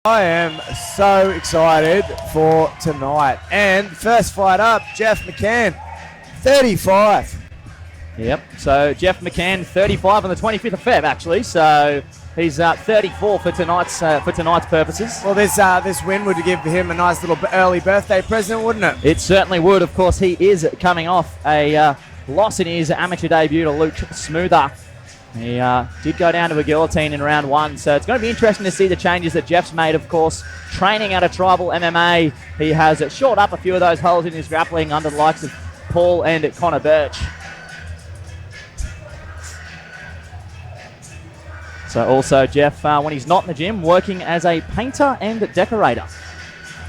I am so excited for tonight. And first fight up, Jeff McCann, 35. Yep, so Jeff McCann, 35 on the 25th of Feb, actually. So he's 34 for tonight's purposes. Well, this win would give him a nice little early birthday present, wouldn't it? It certainly would. Of course, he is coming off a loss in his amateur debut to Luke Smoother. He did go down to a guillotine in round one, so it's going to be interesting to see the changes that Jeff's made, of course. Training out of tribal MMA, he has shored up a few of those holes in his grappling under the likes of Paul and Connor Birch. So also Jeff, when he's not in the gym, working as a painter and decorator.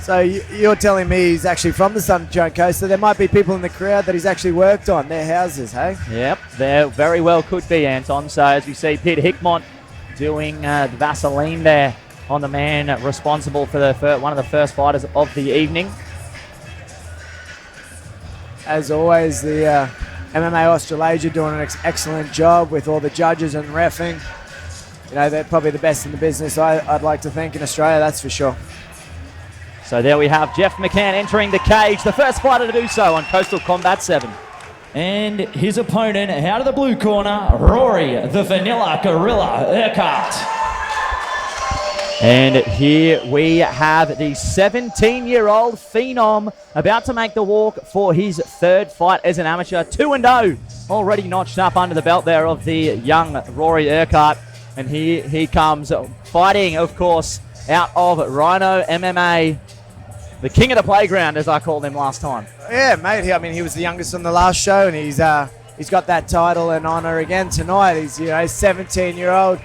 So you're telling me he's actually from the Sunshine Coast, so there might be people in the crowd that he's actually worked on their houses, hey? Yep, there very well could be, Anton. So as we see Peter Hickmont doing the Vaseline there on the man responsible for one of the first fighters of the evening. As always, the MMA Australasia doing an excellent job with all the judges and reffing. You know, they're probably the best in the business, I'd like to think, in Australia, that's for sure. So there we have Jeff McCann entering the cage, the first fighter to do so on Coastal Combat 7. And his opponent out of the blue corner, Rory, the Vanilla Gorilla Urquart. And here we have the 17-year-old phenom about to make the walk for his third fight as an amateur. 2-0, already notched up under the belt there of the young Rory Urquart. And here he comes, fighting, of course, out of Rhino MMA. The king of the playground, as I called him last time. Yeah, mate. I mean, he was the youngest on the last show, and he's got that title and honour again tonight. He's 17-year-old,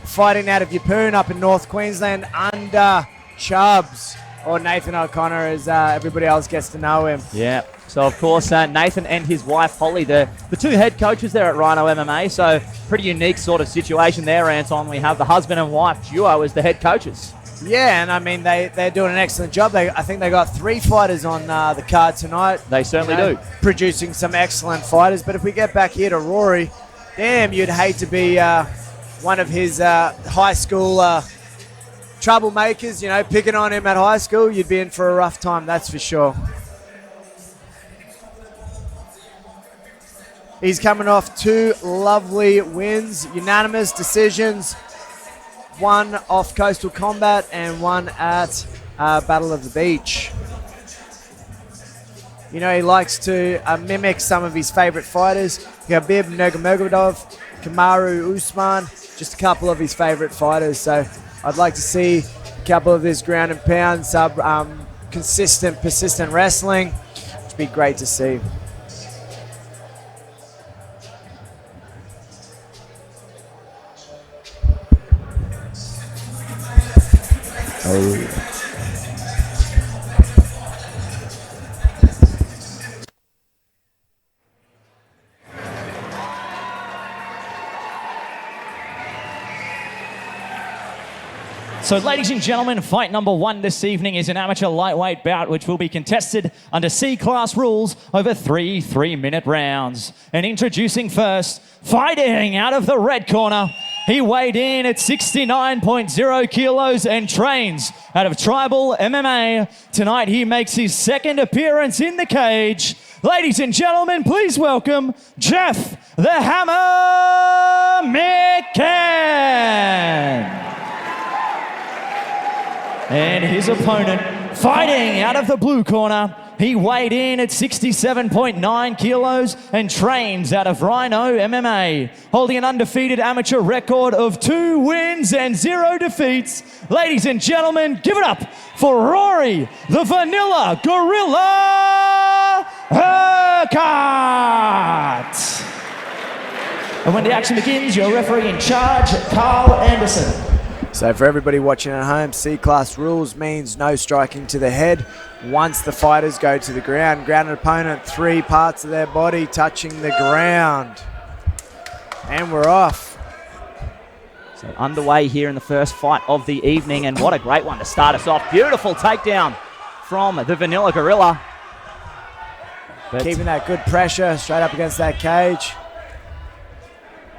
fighting out of Yeppoon up in North Queensland under Chubbs, or Nathan O'Connor, as everybody else gets to know him. Yeah. So of course Nathan and his wife Holly, the two head coaches there at Rhino MMA. So pretty unique sort of situation there, Anton. We have the husband and wife duo as the head coaches. Yeah, and I mean, they're doing an excellent job. I think they got 3 fighters on the card tonight. They certainly do. Producing some excellent fighters. But if we get back here to Rory, damn, you'd hate to be one of his high school troublemakers, picking on him at high school. You'd be in for a rough time, that's for sure. He's coming off 2 lovely wins, unanimous decisions. 1 off Coastal Combat and 1 at Battle of the Beach. He likes to mimic some of his favourite fighters. Khabib Nurmagomedov, Kamaru Usman, just a couple of his favourite fighters. So I'd like to see a couple of this ground and pound, consistent, persistent wrestling, which would be great to see. So ladies and gentlemen, fight number 1 this evening is an amateur lightweight bout which will be contested under C-class rules over 3 3-minute rounds. And introducing first, fighting out of the red corner, he weighed in at 69.0 kilos and trains out of Tribal MMA. Tonight he makes his second appearance in the cage. Ladies and gentlemen, please welcome Jeff the Hammer McCann. And his opponent, fighting out of the blue corner, he weighed in at 67.9 kilos and trains out of Rhino MMA, holding an undefeated amateur record of 2 wins and 0 defeats. Ladies and gentlemen, give it up for Rory, the Vanilla Gorilla Urquart. And when the action begins, your referee in charge, Carl Anderson. So for everybody watching at home, C-class rules means no striking to the head once the fighters go to the ground. Grounded opponent, 3 parts of their body touching the ground. And we're off. So underway here in the first fight of the evening, and what a great one to start us off. Beautiful takedown from the Vanilla Gorilla. But keeping that good pressure straight up against that cage.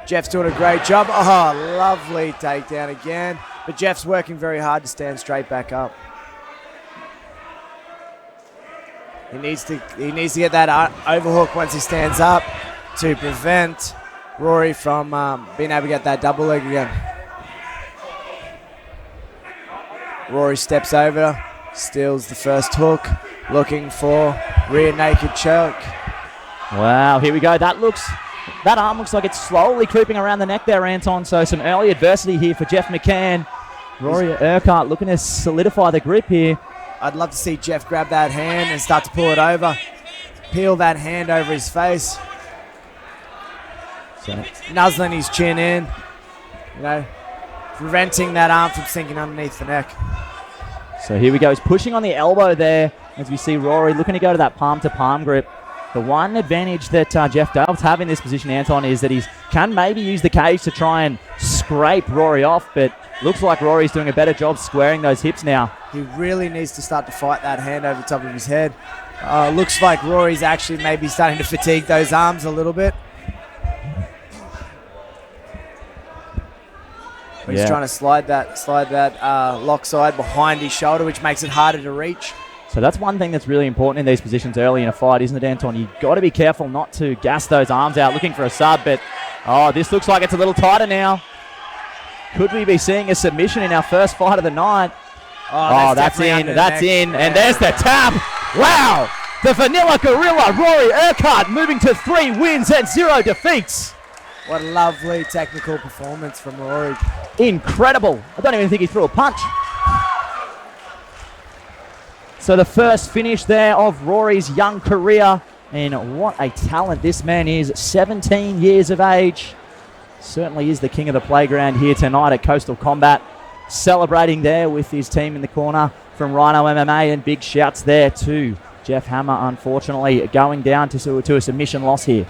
Jeff's doing a great job. Oh, lovely takedown again. But Jeff's working very hard to stand straight back up. He needs to get that overhook once he stands up to prevent Rory from being able to get that double leg again. Rory steps over, steals the first hook, looking for rear naked choke. Wow, here we go. That arm looks like it's slowly creeping around the neck there, Anton. So some early adversity here for Jeff McCann. Rory Urquart looking to solidify the grip here. I'd love to see Jeff grab that hand and start to pull it over. Peel that hand over his face. So, nuzzling his chin in. Preventing that arm from sinking underneath the neck. So here we go. He's pushing on the elbow there as we see Rory looking to go to that palm-to-palm grip. The one advantage that Jeff does have in this position, Anton, is that he can maybe use the cage to try and scrape Rory off, but looks like Rory's doing a better job squaring those hips now. He really needs to start to fight that hand over the top of his head. Looks like Rory's actually maybe starting to fatigue those arms a little bit. But he's trying to slide that lock side behind his shoulder, which makes it harder to reach. So that's one thing that's really important in these positions early in a fight, isn't it, Anton? You've got to be careful not to gas those arms out, looking for a sub. But, this looks like it's a little tighter now. Could we be seeing a submission in our first fight of the night? That's in. And there's the tap. Wow. The Vanilla Gorilla, Rory Urquart, moving to 3 wins and 0 defeats. What a lovely technical performance from Rory. Incredible. I don't even think he threw a punch. So the first finish there of Rory's young career. And what a talent this man is. 17 years of age. Certainly is the king of the playground here tonight at Coastal Combat. Celebrating there with his team in the corner from Rhino MMA. And big shouts there to Jeff Hammer, unfortunately, going down to a submission loss here.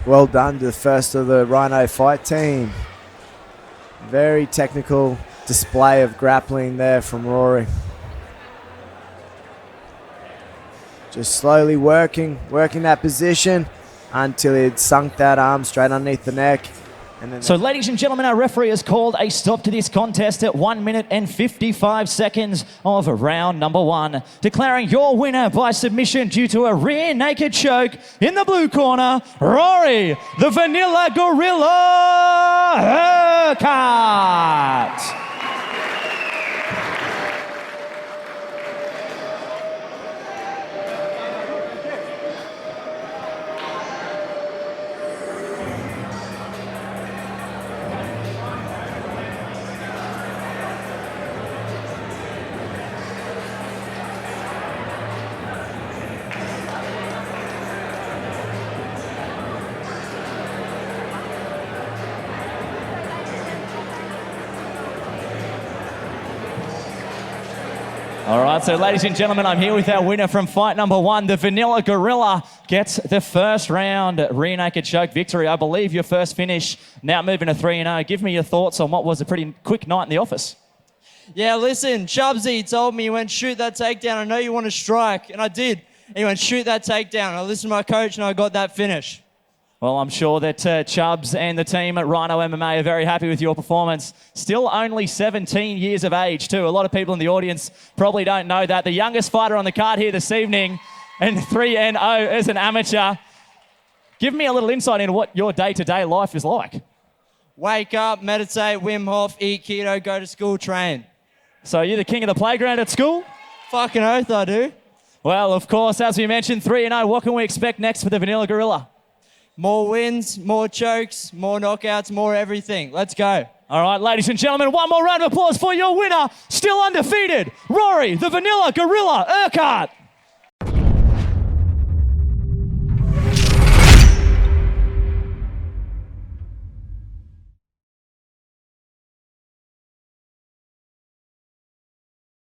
Well done to the first of the Rhino fight team. Very technical display of grappling there from Rory. Just slowly working that position until he'd sunk that arm straight underneath the neck. And then so, ladies and gentlemen, our referee has called a stop to this contest at 1 minute and 55 seconds of round number 1, declaring your winner by submission due to a rear naked choke in the blue corner, Rory, the Vanilla Gorilla Urquart. All right, so ladies and gentlemen, I'm here with our winner from fight number 1. The Vanilla Gorilla gets the first round rear naked choke victory. I believe your first finish, now moving to 3-0. Give me your thoughts on what was a pretty quick night in the office. Yeah, listen, Chubsy told me he went, shoot that takedown. I know you want to strike, and I did. And he went, shoot that takedown. I listened to my coach, and I got that finish. Well, I'm sure that Chubbs and the team at Rhino MMA are very happy with your performance. Still only 17 years of age, too. A lot of people in the audience probably don't know that. The youngest fighter on the card here this evening, and 3-0 as an amateur. Give me a little insight into what your day-to-day life is like. Wake up, meditate, Wim Hof, eat keto, go to school, train. So you're the king of the playground at school? Fucking oath I do. Well, of course, as we mentioned, 3-0. What can we expect next for the Vanilla Gorilla? More wins, more chokes, more knockouts, more everything. Let's go. All right, ladies and gentlemen, one more round of applause for your winner, still undefeated, Rory, the Vanilla Gorilla Urquart.